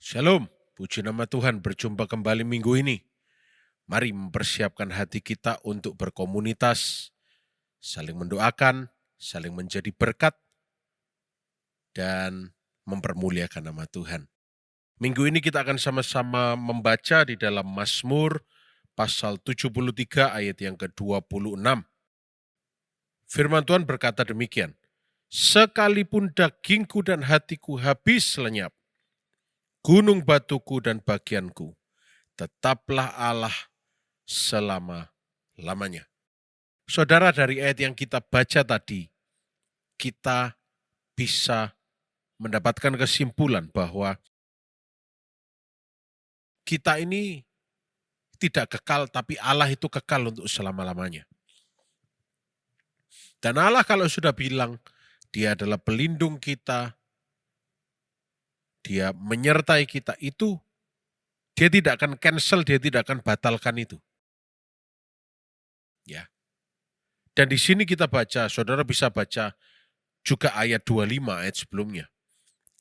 Shalom, puji nama Tuhan berjumpa kembali minggu ini. Mari mempersiapkan hati kita untuk berkomunitas, saling mendoakan, saling menjadi berkat, dan mempermuliakan nama Tuhan. Minggu ini kita akan sama-sama membaca di dalam Mazmur pasal 73 ayat yang ke-26. Firman Tuhan berkata demikian, sekalipun dagingku dan hatiku habis lenyap, gunung batuku dan bagianku, tetaplah Allah selama-lamanya. Saudara, dari ayat yang kita baca tadi, kita bisa mendapatkan kesimpulan bahwa kita ini tidak kekal, tapi Allah itu kekal untuk selama-lamanya. Dan Allah kalau sudah bilang, Dia adalah pelindung kita, Dia menyertai kita, itu Dia tidak akan cancel, Dia tidak akan batalkan itu. Ya. Dan di sini kita baca, saudara bisa baca juga ayat 25 ayat sebelumnya,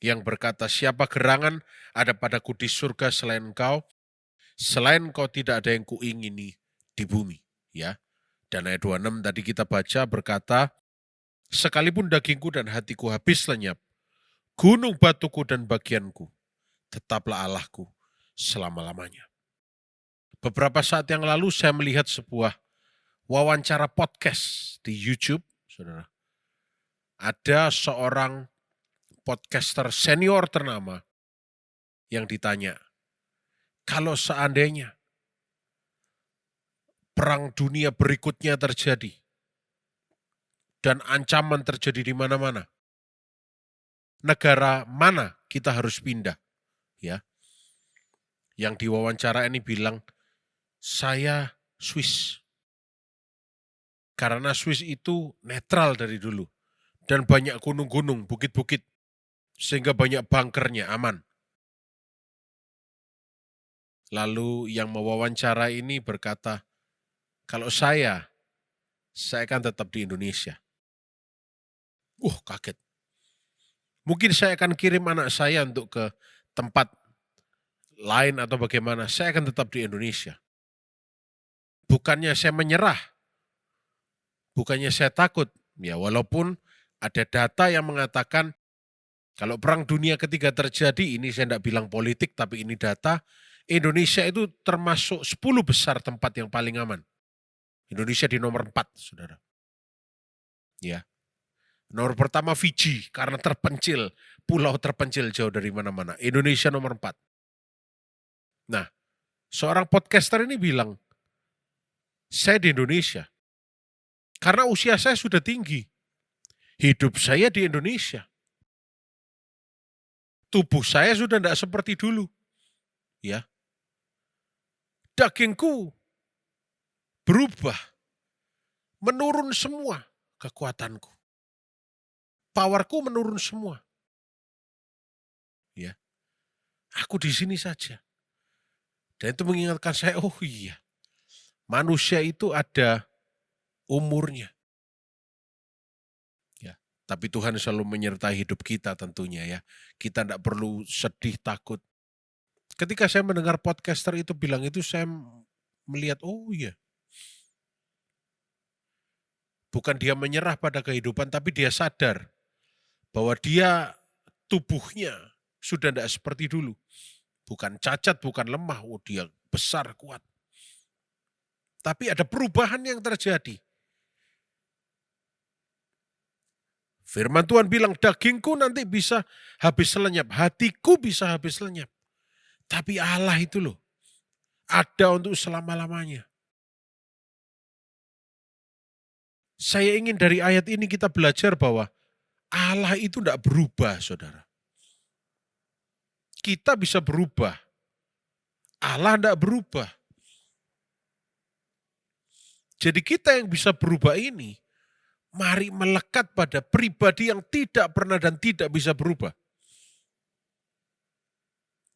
yang berkata, siapa gerangan ada padaku di surga selain Engkau tidak ada yang kuingini di bumi. Ya. Dan ayat 26 tadi kita baca berkata, sekalipun dagingku dan hatiku habis lenyap, gunung batuku dan bagianku, tetaplah Allahku selama-lamanya. Beberapa saat yang lalu saya melihat sebuah wawancara podcast di YouTube, saudara. Ada seorang podcaster senior ternama yang ditanya, kalau seandainya perang dunia berikutnya terjadi dan ancaman terjadi di mana-mana, negara mana kita harus pindah? Ya. Yang diwawancara ini bilang, saya Swiss. Karena Swiss itu netral dari dulu dan banyak gunung-gunung, bukit-bukit, sehingga banyak bunkernya, aman. Lalu yang mewawancara ini berkata, kalau saya akan tetap di Indonesia. Kaget. Mungkin saya akan kirim anak saya untuk ke tempat lain atau bagaimana, saya akan tetap di Indonesia. Bukannya saya menyerah, bukannya saya takut, ya walaupun ada data yang mengatakan kalau perang dunia ketiga terjadi, ini saya tidak bilang politik tapi ini data, Indonesia itu termasuk 10 besar tempat yang paling aman. Indonesia di nomor 4, saudara. Ya. Nomor pertama Fiji, karena terpencil, pulau terpencil jauh dari mana-mana. Indonesia nomor 4. Nah, seorang podcaster ini bilang, saya di Indonesia, karena usia saya sudah tinggi. Hidup saya di Indonesia. Tubuh saya sudah tidak seperti dulu. Ya. Dagingku berubah. Menurun semua kekuatanku. Powerku menurun semua. Ya. Aku di sini saja. Dan itu mengingatkan saya, oh iya. Manusia itu ada umurnya. Ya. Tapi Tuhan selalu menyertai hidup kita tentunya ya. Kita tidak perlu sedih, takut. Ketika saya mendengar podcaster itu bilang itu, saya melihat, oh iya. Bukan dia menyerah pada kehidupan, tapi dia sadar bahwa dia tubuhnya sudah tidak seperti dulu. Bukan cacat, bukan lemah, dia besar, kuat. Tapi ada perubahan yang terjadi. Firman Tuhan bilang, dagingku nanti bisa habis lenyap, hatiku bisa habis lenyap. Tapi Allah itu loh, ada untuk selama-lamanya. Saya ingin dari ayat ini kita belajar bahwa Allah itu tidak berubah, saudara. Kita bisa berubah. Allah tidak berubah. Jadi kita yang bisa berubah ini, mari melekat pada pribadi yang tidak pernah dan tidak bisa berubah.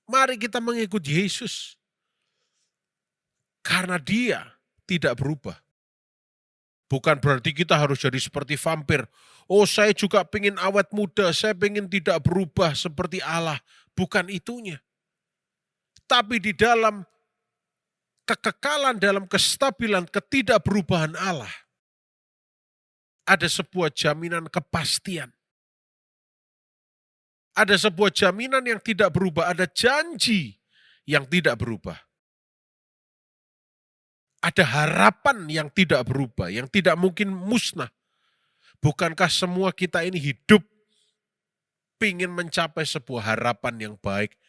Mari kita mengikuti Yesus. Karena dia tidak berubah. Bukan berarti kita harus jadi seperti vampir. Oh, saya juga pengen awet muda, saya pengen tidak berubah seperti Allah. Bukan itunya. Tapi di dalam kekekalan, dalam kestabilan, ketidakberubahan Allah, ada sebuah jaminan kepastian. Ada sebuah jaminan yang tidak berubah, ada janji yang tidak berubah. Ada harapan yang tidak berubah, yang tidak mungkin musnah. Bukankah semua kita ini hidup ingin mencapai sebuah harapan yang baik?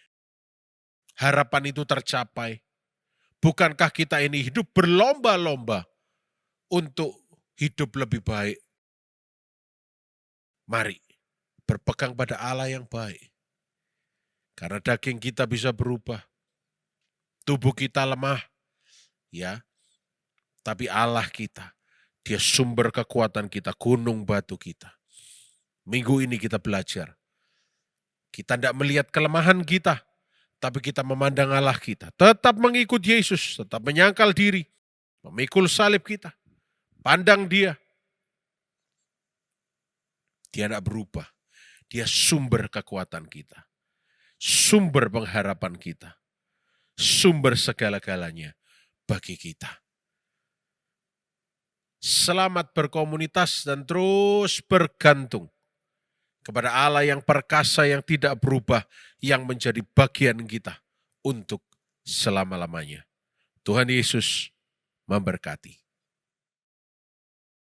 Harapan itu tercapai. Bukankah kita ini hidup berlomba-lomba untuk hidup lebih baik? Mari berpegang pada Allah yang baik. Karena daging kita bisa berubah. Tubuh kita lemah. Ya. Tapi Allah kita, Dia sumber kekuatan kita, gunung batu kita. Minggu ini kita belajar. Kita tidak melihat kelemahan kita, tapi kita memandang Allah kita. Tetap mengikut Yesus, tetap menyangkal diri, memikul salib kita. Pandang Dia. Dia tidak berubah. Dia sumber kekuatan kita. Sumber pengharapan kita. Sumber segala-galanya bagi kita. Selamat berkomunitas dan terus bergantung kepada Allah yang perkasa, yang tidak berubah, yang menjadi bagian kita untuk selama-lamanya. Tuhan Yesus memberkati.